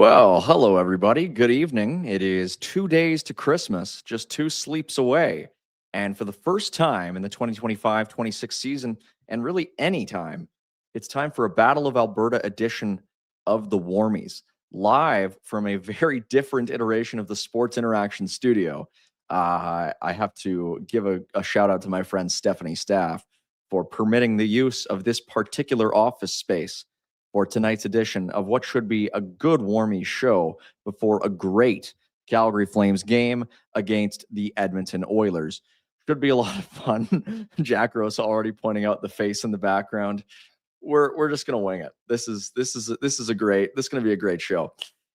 Well, hello, everybody. Good evening. It is 2 days to Christmas, just two sleeps away. And for the first time in the 2025-26 season, and really any time, it's time for a Battle of Alberta edition of the Warmies, live from a very different iteration of the Sports Interaction studio. I have to give a shout out to my friend Stephanie Staff for permitting the use of this particular office space for tonight's edition of what should be a good Warmies show before a great Calgary Flames game against the Edmonton Oilers. Should be a lot of fun. Jack Rose already pointing out the face in the background. We're just gonna wing it. This is gonna be a great show.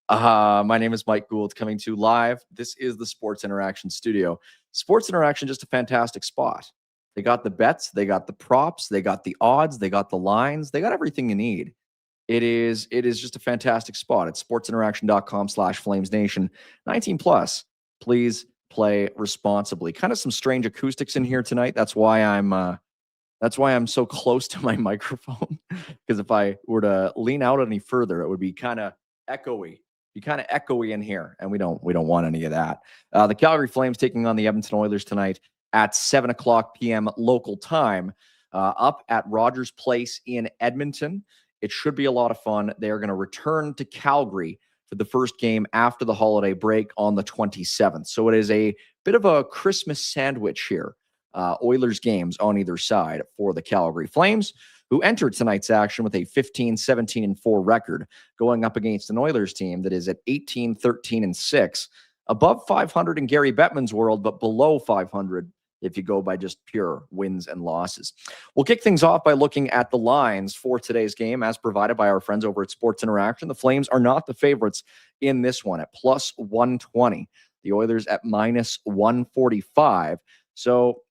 My name is Mike Gould, coming to you live. This is the Sports Interaction studio. Sports Interaction, just a fantastic spot. They got the bets, they got the props, they got the odds, they got the lines, they got everything you need. It is just a fantastic spot at sportsinteraction.com/flamesnation. 19 plus. Please play responsibly. Kind of some strange acoustics in here tonight. That's why I'm so close to my microphone. Because if I were to lean out any further, it would be kind of echoey. In here, and we don't want any of that. The Calgary Flames taking on the Edmonton Oilers tonight at 7:00 p.m. local time, up at Rogers Place in Edmonton. It should be a lot of fun. They are going to return to Calgary for the first game after the holiday break on the 27th. So it is a bit of a Christmas sandwich here. Oilers games on either side for the Calgary Flames, who entered tonight's action with a 15-17-4 record, going up against an Oilers team that is at 18-13-6, above 500 in Gary Bettman's world, but below 500 if you go by just pure wins and losses. We'll kick things off by looking at the lines for today's game as provided by our friends over at Sports Interaction. The Flames are not the favorites in this one at plus 120. The Oilers at minus 145. So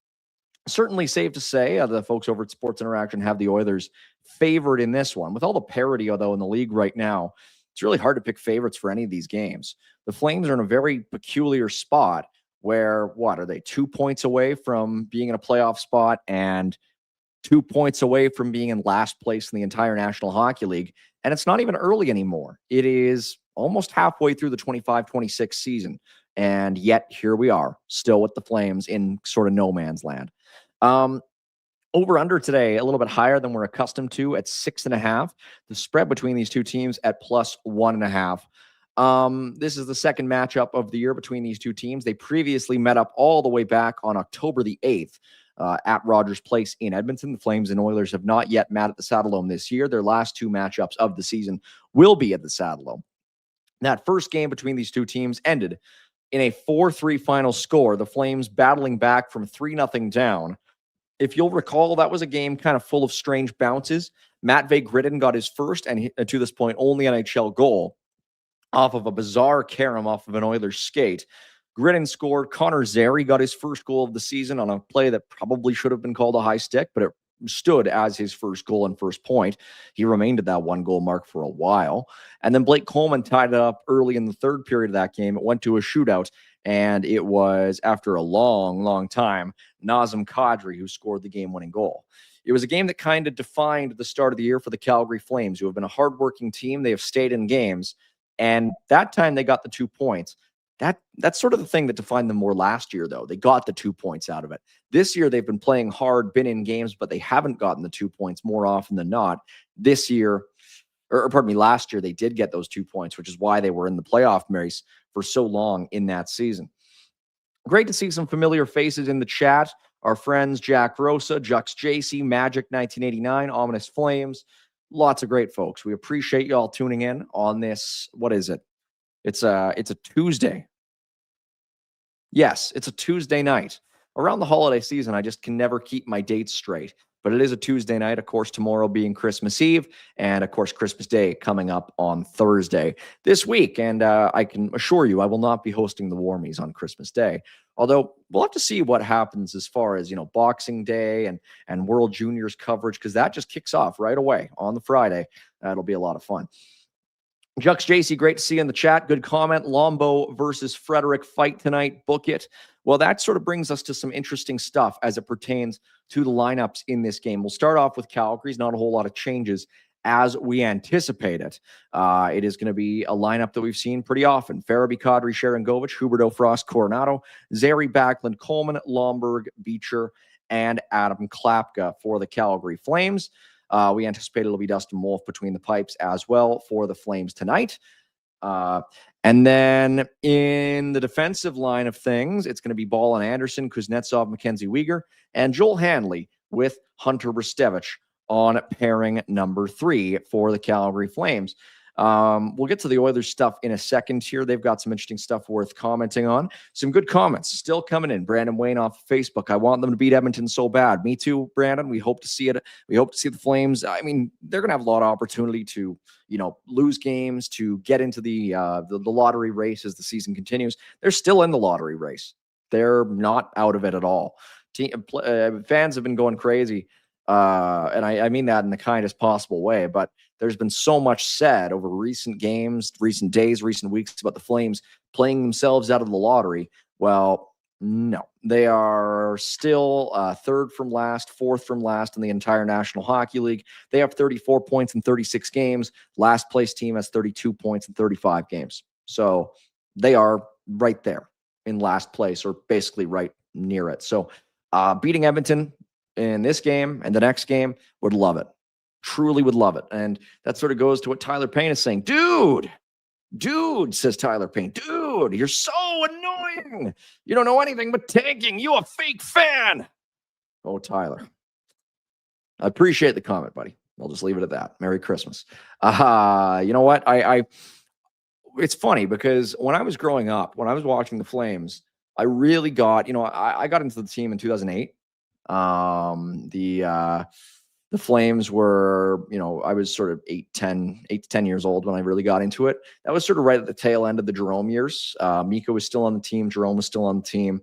certainly safe to say the folks over at Sports Interaction have the Oilers favored in this one. With all the parity, although, in the league right now, it's really hard to pick favorites for any of these games. The Flames are in a very peculiar spot where, what are they, 2 points away from being in a playoff spot and 2 points away from being in last place in the entire National Hockey League. And it's not even early anymore. It is almost halfway through the 25-26 season. And yet here we are, still with the Flames in sort of no man's land. Over under today, a little bit higher than we're accustomed to at 6.5. The spread between these two teams at plus 1.5. This is the second matchup of the year between these two teams. They previously met up all the way back on October the 8th at Rogers Place in Edmonton. The Flames and Oilers have not yet met at the Saddledome this year. Their last two matchups of the season will be at the Saddledome. That first game between these two teams ended in a 4-3 final score, the Flames battling back from 3-0 down. If you'll recall, that was a game kind of full of strange bounces. Matvei Gridin got his first and to this point only NHL goal off of a bizarre carom off of an Oilers skate. Gridin scored. Connor Zary got his first goal of the season on a play that probably should have been called a high stick, but it stood as his first goal and first point. He remained at that 1-goal mark for a while. And then Blake Coleman tied it up early in the third period of that game. It went to a shootout, and it was, after a long time, Nazem Kadri who scored the game-winning goal. It was a game that kind of defined the start of the year for the Calgary Flames, who have been a hardworking team. They have stayed in games. And that time they got the 2 points. That's sort of the thing that defined them more last year, though. They got the 2 points out of it. This year they've been playing hard, been in games, but they haven't gotten the 2 points more often than not. This year, or pardon me, last year they did get those 2 points, which is why they were in the playoff race for so long in that season. Great to see some familiar faces in the chat. Our friends Jack Rosa, Jux JC, Magic 1989, Ominous Flames. Lots of great folks. We appreciate y'all tuning in on this. What is it? It's a Tuesday. Yes, it's a Tuesday night. Around the holiday season, I just can never keep my dates straight. But it is a Tuesday night, of course, tomorrow being Christmas Eve, and of course, Christmas Day coming up on Thursday this week. And I can assure you, I will not be hosting the Warmies on Christmas Day. Although we'll have to see what happens as far as, Boxing Day and World Juniors coverage, because that just kicks off right away on the Friday. That'll be a lot of fun. Jux JC, great to see you in the chat. Good comment. Lombo versus Frederick fight tonight. Book it. Well, that sort of brings us to some interesting stuff as it pertains to the lineups in this game. We'll start off with Calgary's. Not a whole lot of changes as we anticipate it. It is going to be a lineup that we've seen pretty often. Farabee, Kadri, Sharangovich, Huberdeau, Frost, Coronado, Zary, Backlund, Coleman, Lomberg, Beecher, and Adam Klapka for the Calgary Flames. We anticipate it'll be Dustin Wolf between the pipes as well for the Flames tonight. And then in the defensive line of things, it's going to be Ball and Anderson, Kuznetsov, Mackenzie Weegar, and Joel Hanley with Hunter Restevich on pairing number 3 for the Calgary Flames. We'll get to the Oilers stuff in a second here. They've got some interesting stuff worth commenting on. Some good comments still coming in. Brandon Wayne off Facebook. I want them to beat Edmonton so bad. Me too, Brandon. We hope to see it. We hope to see the Flames. I mean, they're going to have a lot of opportunity to, lose games, to get into the lottery race as the season continues. They're still in the lottery race. They're not out of it at all. Fans have been going crazy. And I mean that in the kindest possible way, but there's been so much said over recent games, recent days, recent weeks about the Flames playing themselves out of the lottery. Well, no, they are still 3rd from last, 4th from last in the entire National Hockey League. They have 34 points in 36 games. Last place team has 32 points in 35 games. So they are right there in last place, or basically right near it. So beating Edmonton in this game and the next game, would love it. Truly would love it. And that sort of goes to what Tyler Payne is saying. Dude, says Tyler Payne. Dude, you're so annoying. You don't know anything but tanking. You a fake fan. Oh, Tyler. I appreciate the comment, buddy. I'll just leave it at that. Merry Christmas. You know what? It's funny because when I was growing up, when I was watching the Flames, I really got, I got into the team in 2008. The Flames were, I was sort of 8 to 10 years old when I really got into it. That was sort of right at the tail end of the Jerome years. Mika was still on the team. Jerome was still on the team.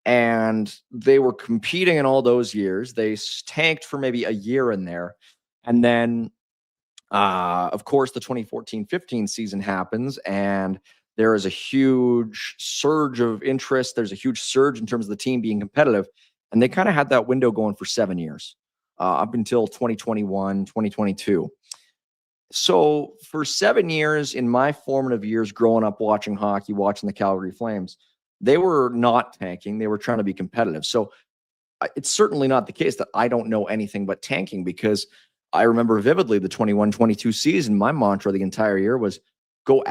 And they were competing in all those years. They tanked for maybe a year in there. And then, of course, the 2014-15 season happens, and there is a huge surge of interest. There's a huge surge in terms of the team being competitive. And they kind of had that window going for 7 years, up until 2021, 2022. So for 7 years, in my formative years, growing up watching hockey, watching the Calgary Flames, they were not tanking. They were trying to be competitive. So it's certainly not the case that I don't know anything but tanking, because I remember vividly the 21-22 season. My mantra the entire year was, go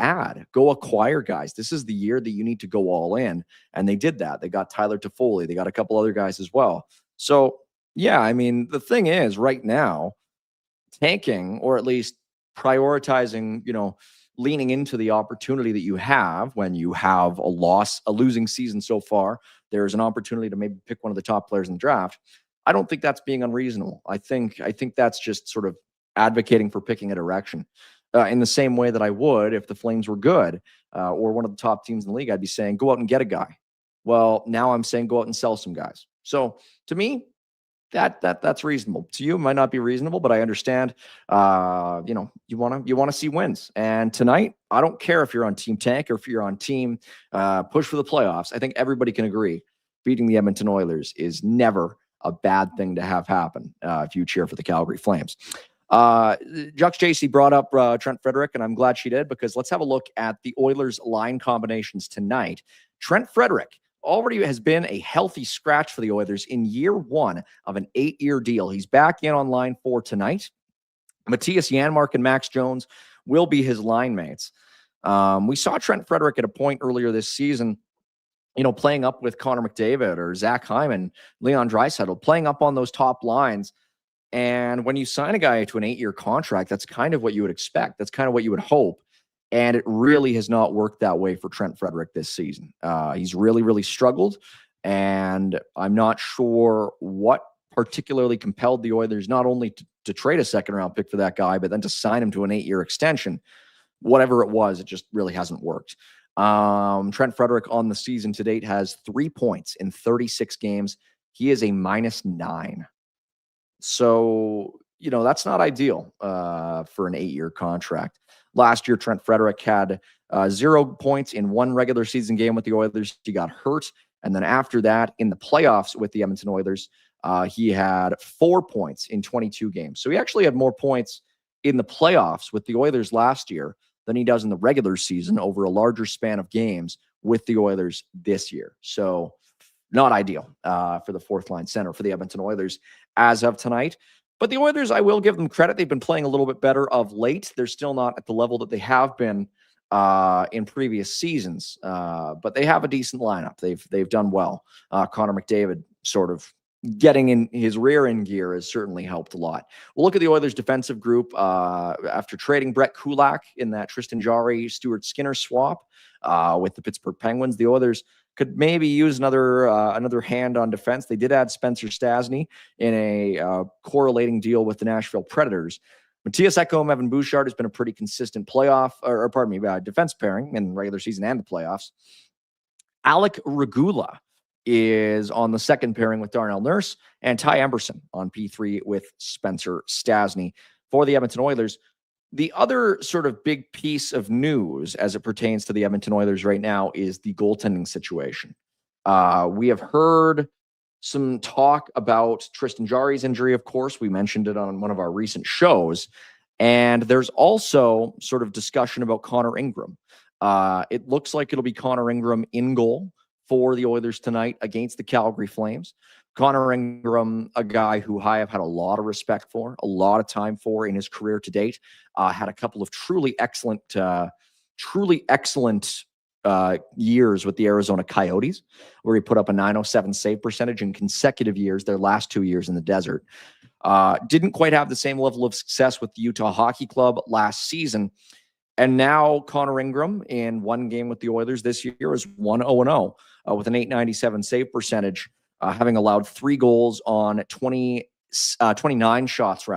acquire guys. This is the year that you need to go all in. And they did that. They got Tyler Toffoli. They got a couple other guys as well. So, yeah, I mean, the thing is right now, tanking, or at least prioritizing, leaning into the opportunity that you have when you have a losing season so far, there's an opportunity to maybe pick one of the top players in the draft. I don't think that's being unreasonable. I think that's just sort of advocating for picking a direction. In the same way that I would if the Flames were good, or one of the top teams in the league, I'd be saying, go out and get a guy. Well, now I'm saying go out and sell some guys. So to me, that's reasonable. To you, it might not be reasonable, but I understand. You want to see wins. And tonight, I don't care if you're on Team Tank or if you're on Team Push for the playoffs. I think everybody can agree beating the Edmonton Oilers is never a bad thing to have happen if you cheer for the Calgary Flames. Jux JC brought up Trent Frederic, and I'm glad she did, because let's have a look at the Oilers line combinations tonight. Trent Frederic already has been a healthy scratch for the Oilers in year 1 of an 8-year deal. He's back in on line 4 tonight. Matthias Janmark and Max Jones will be his line mates. We saw Trent Frederic at a point earlier this season, playing up with Connor McDavid or Zach Hyman, Leon Draisaitl, playing up on those top lines. And when you sign a guy to an 8-year contract, that's kind of what you would expect. That's kind of what you would hope. And it really has not worked that way for Trent Frederic this season. He's really, really struggled. And I'm not sure what particularly compelled the Oilers not only to trade a second-round pick for that guy, but then to sign him to an 8-year extension. Whatever it was, it just really hasn't worked. Trent Frederic on the season to date has 3 points in 36 games. He is a -9. So, that's not ideal for an 8-year contract. Last year, Trent Frederic had 0 points in 1 regular season game with the Oilers. He got hurt. And then after that, in the playoffs with the Edmonton Oilers, he had 4 points in 22 games. So he actually had more points in the playoffs with the Oilers last year than he does in the regular season over a larger span of games with the Oilers this year. So not ideal for the fourth line center for the Edmonton Oilers as of tonight. But the Oilers, I will give them credit. They've been playing a little bit better of late. They're still not at the level that they have been in previous seasons, but they have a decent lineup. They've done well. Connor McDavid sort of getting in his rear end gear has certainly helped a lot. We'll look at the Oilers defensive group after trading Brett Kulak in that Tristan Jarry, Stuart Skinner swap with the Pittsburgh Penguins. The Oilers could maybe use another hand on defense. They did add Spencer Stastny in a correlating deal with the Nashville Predators. Matthias Ekholm, Evan Bouchard has been a pretty consistent defense pairing in regular season and the playoffs. Alec Regula is on the second pairing with Darnell Nurse, and Ty Emberson on P3 with Spencer Stastny for the Edmonton Oilers. The other sort of big piece of news as it pertains to the Edmonton Oilers right now is the goaltending situation. We have heard some talk about Tristan Jarry's injury, of course. We mentioned it on one of our recent shows. And there's also sort of discussion about Connor Ingram. It looks like it'll be Connor Ingram in goal for the Oilers tonight against the Calgary Flames. Connor Ingram, a guy who I have had a lot of respect for, a lot of time for in his career to date, had a couple of truly excellent years with the Arizona Coyotes, where he put up a .907 save percentage in consecutive years, their last 2 years in the desert. Didn't quite have the same level of success with the Utah Hockey Club last season. And now Connor Ingram in one game with the Oilers this year is 1-0-0 with an .897 save percentage, having allowed 3 goals on 29 shots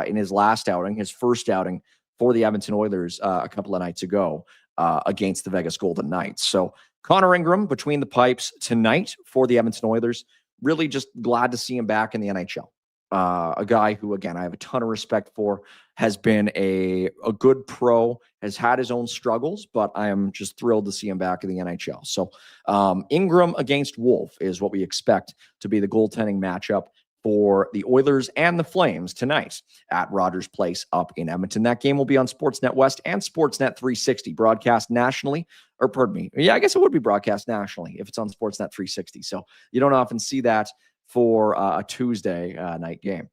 in his last outing, his first outing for the Edmonton Oilers a couple of nights ago against the Vegas Golden Knights. So Connor Ingram between the pipes tonight for the Edmonton Oilers. Really just glad to see him back in the NHL. A guy who, again, I have a ton of respect for, has been a good pro, has had his own struggles, but I am just thrilled to see him back in the NHL. So Ingram against Wolf is what we expect to be the goaltending matchup for the Oilers and the Flames tonight at Rogers Place up in Edmonton. That game will be on Sportsnet West and Sportsnet 360, broadcast nationally, or pardon me. Yeah, I guess it would be broadcast nationally if it's on Sportsnet 360. So you don't often see that for a Tuesday night game.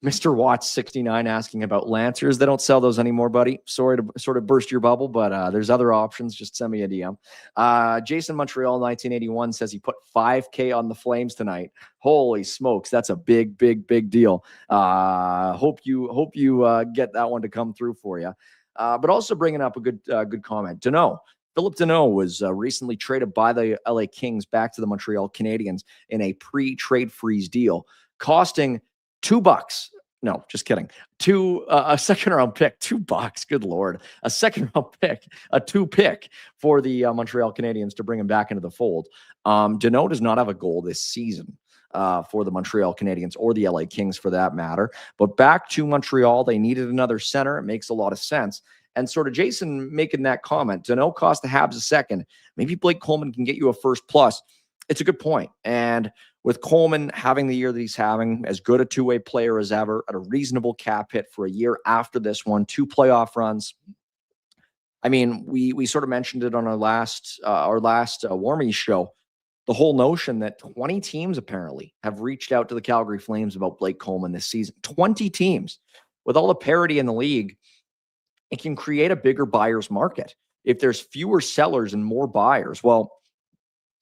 Mr. Watts 69 asking about Lancers. They don't sell those anymore, buddy. Sorry to sort of burst your bubble, but there's other options. Just send me a DM. Jason Montreal 1981 says he put $5K on the Flames tonight. Holy smokes, that's a big deal. Hope you get that one to come through for you. But also bringing up a good comment. Philip Deneau was recently traded by the LA Kings back to the Montreal Canadiens in a pre-trade freeze deal, costing $2. No, just kidding. A second-round pick, $2. Good Lord. A second-round pick, a 2-pick for the Montreal Canadiens to bring him back into the fold. Deneau does not have a goal this season for the Montreal Canadiens or the LA Kings for that matter. But back to Montreal, they needed another center. It makes a lot of sense. And sort of Jason making that comment, Deneau cost the Habs a second. Maybe Blake Coleman can get you a first plus. It's a good point. And with Coleman having the year that he's having, as good a two-way player as ever, at a reasonable cap hit for a year after this one, 2 playoff runs. I mean, we sort of mentioned it on our last Warmies show, the whole notion that 20 teams apparently have reached out to the Calgary Flames about Blake Coleman this season. 20 teams. With all the parity in the league, it can create a bigger buyer's market. If there's fewer sellers and more buyers, well,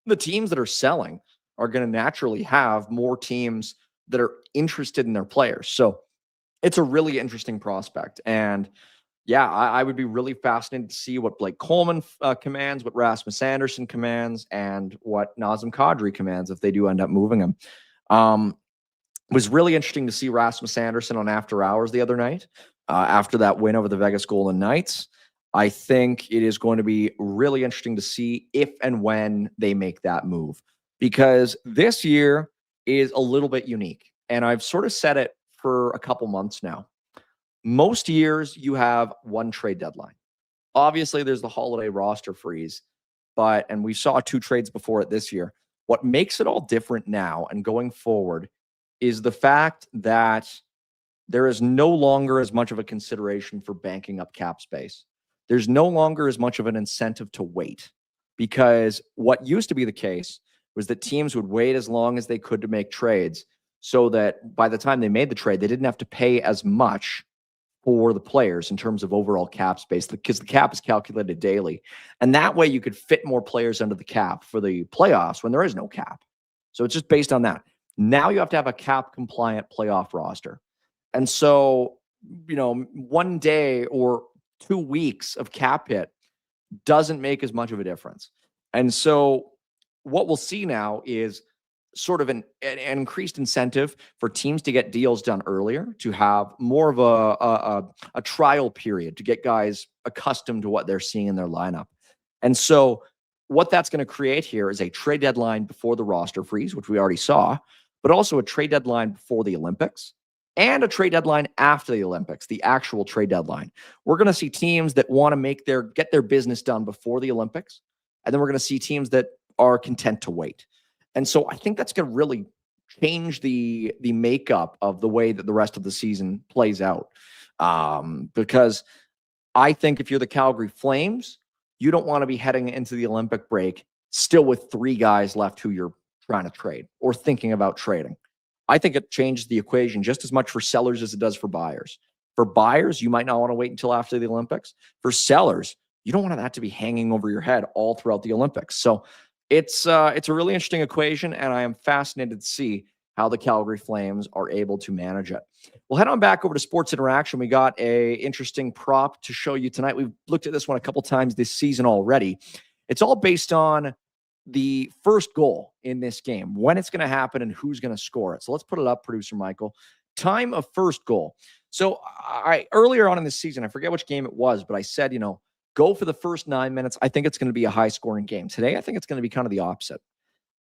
the teams that are selling are going to naturally have more teams that are interested in their players. So it's a really interesting prospect. And yeah, I would be really fascinated to see what Blake Coleman commands, what Rasmus Andersson commands, and what Nazem Kadri commands if they do end up moving him. It was really interesting to see Rasmus Andersson on After Hours the other night after that win over the Vegas Golden Knights. I think it is going to be really interesting to see if and when they make that move, because this year is a little bit unique. And I've sort of said it for a couple months now. Most years you have one trade deadline. Obviously, there's the holiday roster freeze, and we saw 2 trades before it this year. What makes it all different now and going forward is the fact that there is no longer as much of a consideration for banking up cap space. There's no longer as much of an incentive to wait, because what used to be the case was that teams would wait as long as they could to make trades, so that by the time they made the trade, they didn't have to pay as much for the players in terms of overall cap space, because the cap is calculated daily. And that way you could fit more players under the cap for the playoffs when there is no cap. So it's just based on that. Now you have to have a cap compliant playoff roster. And so, one day or 2 weeks of cap hit doesn't make as much of a difference. And so what we'll see now is sort of an increased incentive for teams to get deals done earlier, to have more of a trial period to get guys accustomed to what they're seeing in their lineup. And so what that's going to create here is a trade deadline before the roster freeze, which we already saw, but also a trade deadline before the Olympics and a trade deadline after the Olympics, the actual trade deadline. We're going to see teams that want to get their business done before the Olympics, and then we're going to see teams that are content to wait. And so I think that's going to really change the makeup of the way that the rest of the season plays out. Because I think if you're the Calgary Flames, you don't want to be heading into the Olympic break still with 3 guys left who you're trying to trade or thinking about trading. I think it changes the equation just as much for sellers as it does for buyers. For buyers, you might not want to wait until after the Olympics. For sellers, you don't want that to be hanging over your head all throughout the Olympics. So it's a really interesting equation, and I am fascinated to see how the Calgary Flames are able to manage it. We'll head on back over to Sports Interaction. We got a interesting prop to show you tonight. We've looked at this one a couple times this season already. It's all based on the first goal in this game, when it's going to happen and who's going to score it. So let's put it up, producer Michael. Time of first goal. So earlier on in this season, I forget which game it was, but I said, go for the first 9 minutes. I think it's going to be a high-scoring game. Today, I think it's going to be kind of the opposite.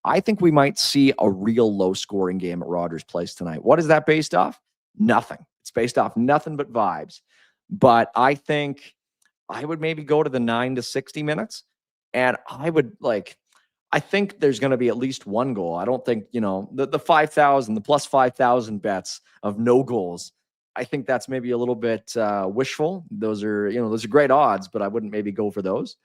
I think we might see a real low-scoring game at Rogers Place tonight. What is that based off? Nothing. It's based off nothing but vibes. But I think I would maybe go to the 9 to 60 minutes, and I think there's going to be at least one goal. I don't think, the 5,000, the plus 5,000 bets of no goals, I think that's maybe a little bit wishful. Those are great odds, but I wouldn't maybe go for those.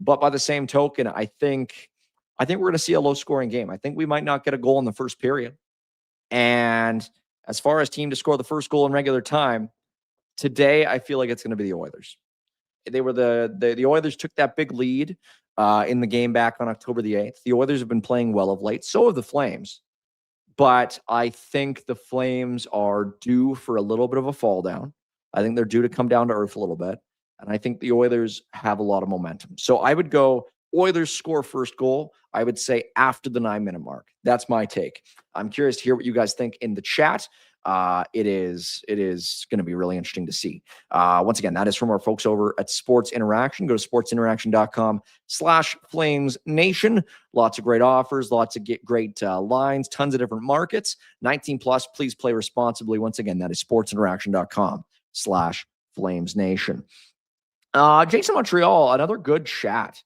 But by the same token, I think we're going to see a low scoring game. I think we might not get a goal in the first period. And as far as team to score the first goal in regular time, today I feel like it's going to be the Oilers. They were the Oilers took that big lead in the game back on October the 8th. The Oilers have been playing well of late. So have the Flames. But I think the Flames are due for a little bit of a fall down. I think they're due to come down to earth a little bit. And I think the Oilers have a lot of momentum. So I would go Oilers score first goal. I would say after the 9-minute mark. That's my take. I'm curious to hear what you guys think in the chat. It is going to be really interesting to see. Once again, that is from our folks over at Sports Interaction. Go to sportsinteraction.com/FlamesNation. Lots of great offers, lots of great lines, tons of different markets. 19 plus, please play responsibly. Once again, that is sportsinteraction.com/FlamesNation. Jason Montreal, another good chat.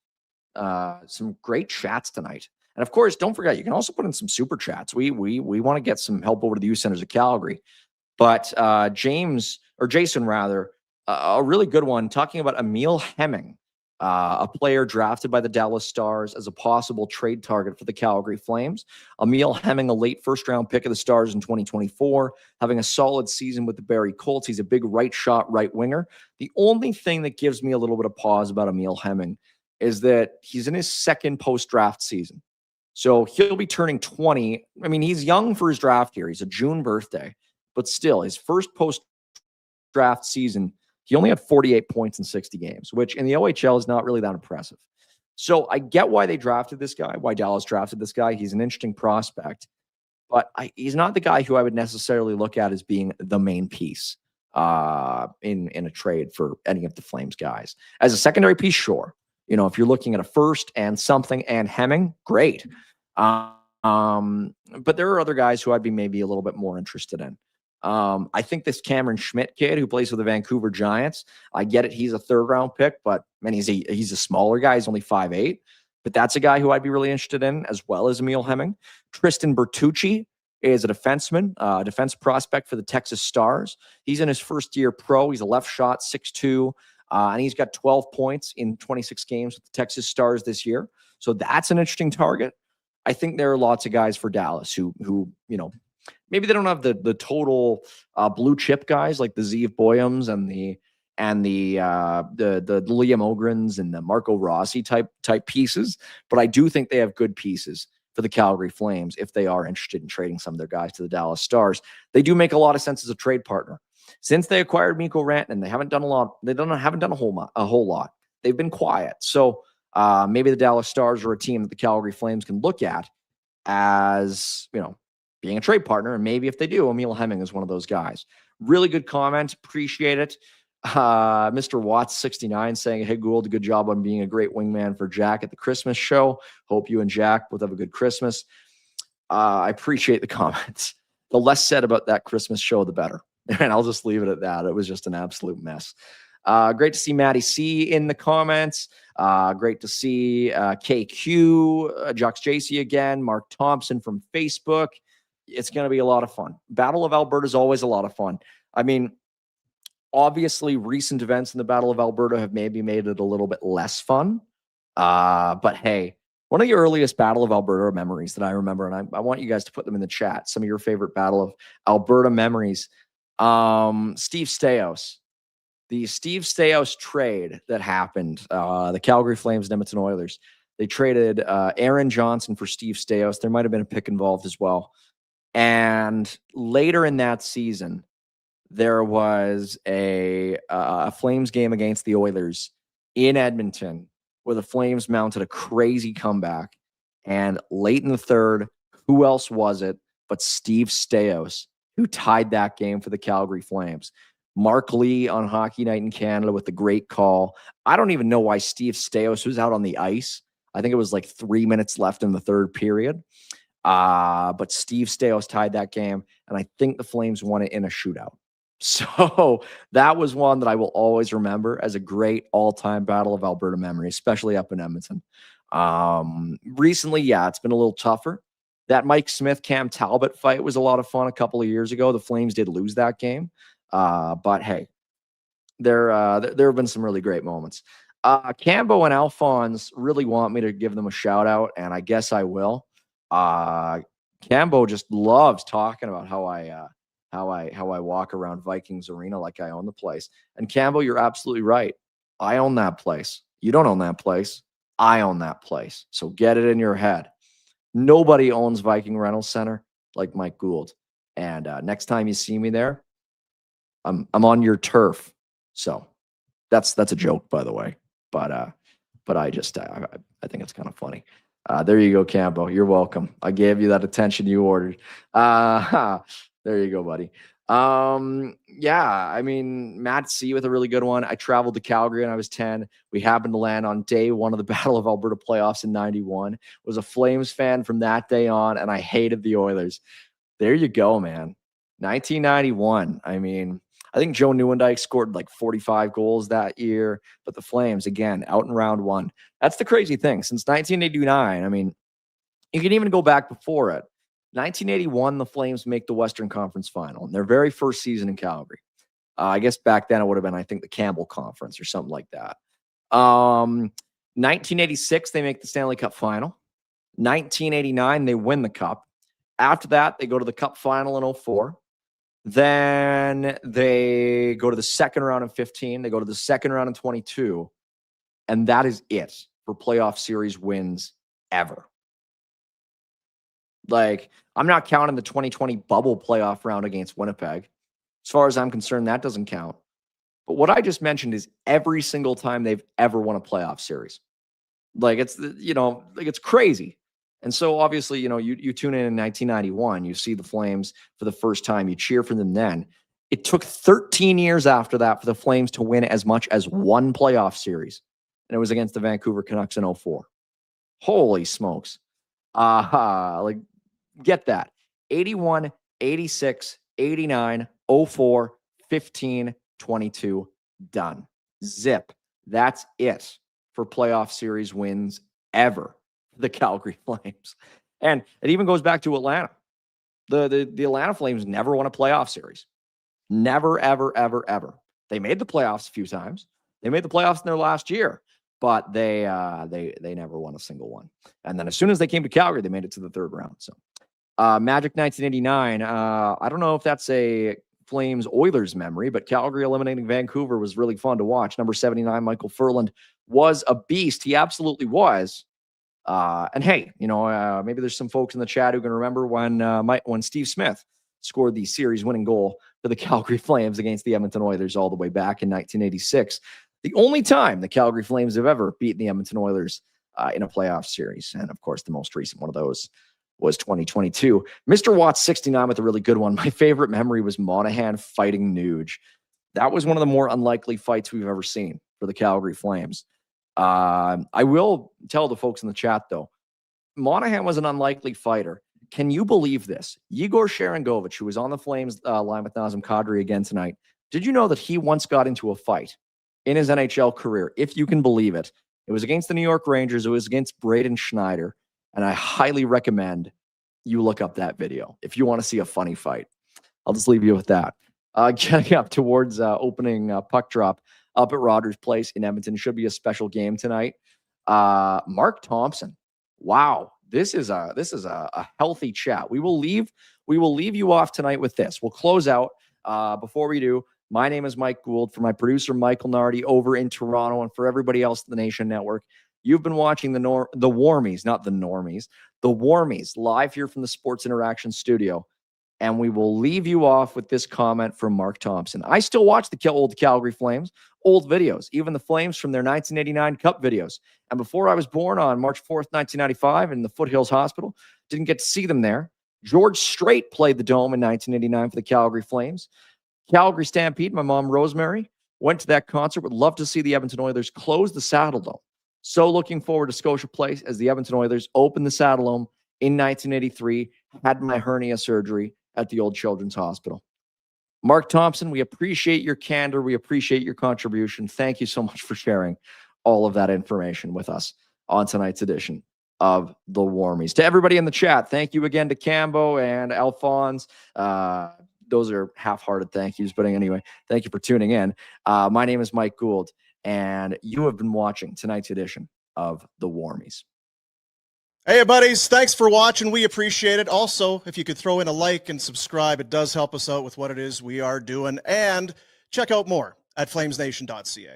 Some great chats tonight. And of course, don't forget, you can also put in some super chats. We want to get some help over to the youth centers of Calgary. But Jason, a really good one, talking about Emil Hemming, a player drafted by the Dallas Stars as a possible trade target for the Calgary Flames. Emil Hemming, a late first-round pick of the Stars in 2024, having a solid season with the Barrie Colts. He's a big right-shot right winger. The only thing that gives me a little bit of pause about Emil Hemming is that he's in his second post-draft season. So he'll be turning 20. I mean, he's young for his draft year. He's a June birthday. But still, his first post-draft season, he only had 48 points in 60 games, which in the OHL is not really that impressive. So I get why they drafted this guy, why Dallas drafted this guy. He's an interesting prospect. But he's not the guy who I would necessarily look at as being the main piece in a trade for any of the Flames guys. As a secondary piece, sure. If you're looking at a first and something and Hemming, great. But there are other guys who I'd be maybe a little bit more interested in. I think this Cameron Schmidt kid who plays for the Vancouver Giants, I get it. He's a third-round pick, but man, he's a smaller guy. He's only 5'8". But that's a guy who I'd be really interested in, as well as Emil Hemming. Tristan Bertucci, is a defenseman, defense prospect for the Texas Stars. He's in his first year pro. He's a left shot, 6'2", and he's got 12 points in 26 games with the Texas Stars this year. So that's an interesting target. I think there are lots of guys for Dallas who maybe they don't have the total blue chip guys like the Zeev Boyums and the Liam Ogrens and the Marco Rossi type pieces, but I do think they have good pieces for the Calgary Flames if they are interested in trading some of their guys to the Dallas Stars. They do make a lot of sense as a trade partner. Since they acquired Mikko Rantanen, they haven't done a lot. They haven't done a whole lot. They've been quiet. So maybe the Dallas Stars are a team that the Calgary Flames can look at as, being a trade partner. And maybe if they do, Emil Hemming is one of those guys. Really good comment. Appreciate it. Mr. Watts 69 saying, "Hey, Gould, good job on being a great wingman for Jack at the Christmas show. Hope you and Jack both have a good Christmas." I appreciate the comments. The less said about that Christmas show, the better. And I'll just leave it at that. It was just an absolute mess. Great to see Maddie C in the comments. Great to see KQ, Jux JC again, Mark Thompson from Facebook. It's going to be a lot of fun. Battle of Alberta is always a lot of fun. I mean, obviously, recent events in the Battle of Alberta have maybe made it a little bit less fun. But hey, one of the earliest Battle of Alberta memories that I remember, and I want you guys to put them in the chat, some of your favorite Battle of Alberta memories. Steve Staios. The Steve Staios trade that happened, the Calgary Flames and Edmonton Oilers, they traded Aaron Johnson for Steve Staios. There might have been a pick involved as well. And later in that season, there was a Flames game against the Oilers in Edmonton where the Flames mounted a crazy comeback. And late in the third, who else was it but Steve Staios, who tied that game for the Calgary Flames? Mark Lee on Hockey Night in Canada with the great call. I don't even know why Steve Staios was out on the ice. I think it was like 3 minutes left in the third period. But Steve Staios tied that game, and I think the Flames won it in a shootout. So that was one that I will always remember as a great all-time Battle of Alberta memory, especially up in Edmonton. Recently, yeah, it's been a little tougher. That Mike Smith, Cam Talbot fight was a lot of fun a couple of years ago. The Flames did lose that game. But hey, there have been some really great moments. Cambo and Alphonse really want me to give them a shout out, and I guess I will. Cambo just loves talking about how I walk around Vikings Arena like I own the place. And Cambo, you're absolutely right. I own that place. You don't own that place. I own that place. So get it in your head. Nobody owns Viking Rental Center like Mike Gould. And next time you see me there, I'm on your turf. So that's a joke, by the way. But I just I think it's kind of funny. There you go, Cambo. You're welcome. I gave you that attention you ordered. There you go, buddy. Yeah, I mean, Matt C with a really good one. I traveled to Calgary when I was 10. We happened to land on day one of the Battle of Alberta playoffs in 91. Was a Flames fan from that day on, and I hated the Oilers. There you go, man. 1991. I mean, I think Joe Nieuwendyk scored like 45 goals that year, but the Flames, again, out in round one. That's the crazy thing. Since 1989, I mean, you can even go back before it. 1981, the Flames make the Western Conference Final in their very first season in Calgary. I guess back then it would have been, I think, the Campbell Conference or something like that. 1986, they make the Stanley Cup Final. 1989, they win the Cup. After that, they go to the Cup Final in 2004. Then they go to the second round in 15. They go to the second round in 22. And that is it for playoff series wins ever. Like, I'm not counting the 2020 bubble playoff round against Winnipeg. As far as I'm concerned, that doesn't count. But what I just mentioned is every single time they've ever won a playoff series. Like, it's, it's crazy. And so obviously, you tune in 1991, you see the Flames for the first time, you cheer for them then. It took 13 years after that for the Flames to win as much as one playoff series. And it was against the Vancouver Canucks in 2004. Holy smokes. Like, get that. 81, 86, 89, 04, 15, 22, done. Zip. That's it for playoff series wins ever. The Calgary Flames. And it even goes back to Atlanta. The Atlanta Flames never won a playoff series. Never, ever, ever, ever. They made the playoffs a few times. They made the playoffs in their last year, but they never won a single one. And then as soon as they came to Calgary, they made it to the third round. So Magic 1989. I don't know if that's a Flames Oilers memory, but Calgary eliminating Vancouver was really fun to watch. Number 79, Michael Furland, was a beast. He absolutely was. And hey, maybe there's some folks in the chat who can remember when Steve Smith scored the series-winning goal for the Calgary Flames against the Edmonton Oilers all the way back in 1986. The only time the Calgary Flames have ever beaten the Edmonton Oilers in a playoff series. And of course, the most recent one of those was 2022. Mr. Watts 69 with a really good one. My favorite memory was Monahan fighting Nuge. That was one of the more unlikely fights we've ever seen for the Calgary Flames. I will tell the folks in the chat, though, Monahan was an unlikely fighter. Can you believe this? Yegor Sharangovich, who was on the Flames line with Nazem Kadri again tonight, did you know that he once got into a fight in his NHL career, if you can believe it? It was against the New York Rangers. It was against Braden Schneider. And I highly recommend you look up that video if you want to see a funny fight. I'll just leave you with that. Getting up towards opening puck drop up at Rogers Place in Edmonton. Should be a special game tonight. Mark Thompson. Wow. This is a healthy chat. We will leave you off tonight with this. We'll close out. Before we do, my name is Mike Gould. For my producer, Michael Nardi, over in Toronto, and for everybody else at the Nation Network, you've been watching the Warmies, not the Normies, the Warmies, live here from the Sports Interaction Studio. And we will leave you off with this comment from Mark Thompson. I still watch the old Calgary Flames, old videos, even the Flames from their 1989 Cup videos. And before I was born on March 4th, 1995 in the Foothills Hospital, didn't get to see them there. George Strait played the Dome in 1989 for the Calgary Flames. Calgary Stampede, my mom Rosemary, went to that concert. Would love to see the Edmonton Oilers close the Saddle Dome. So looking forward to Scotia Place as the Edmonton Oilers opened the Saddle Dome in 1983, had my hernia surgery at the old Children's Hospital. Mark Thompson, we appreciate your candor. We appreciate your contribution. Thank you so much for sharing all of that information with us on tonight's edition of the Warmies. To everybody in the chat, thank you again to Cambo and Alphonse. Those are half-hearted thank yous, but anyway, thank you for tuning in. My name is Mike Gould, and you have been watching tonight's edition of the Warmies. Hey, buddies. Thanks for watching. We appreciate it. Also, if you could throw in a like and subscribe, it does help us out with what it is we are doing. And check out more at flamesnation.ca.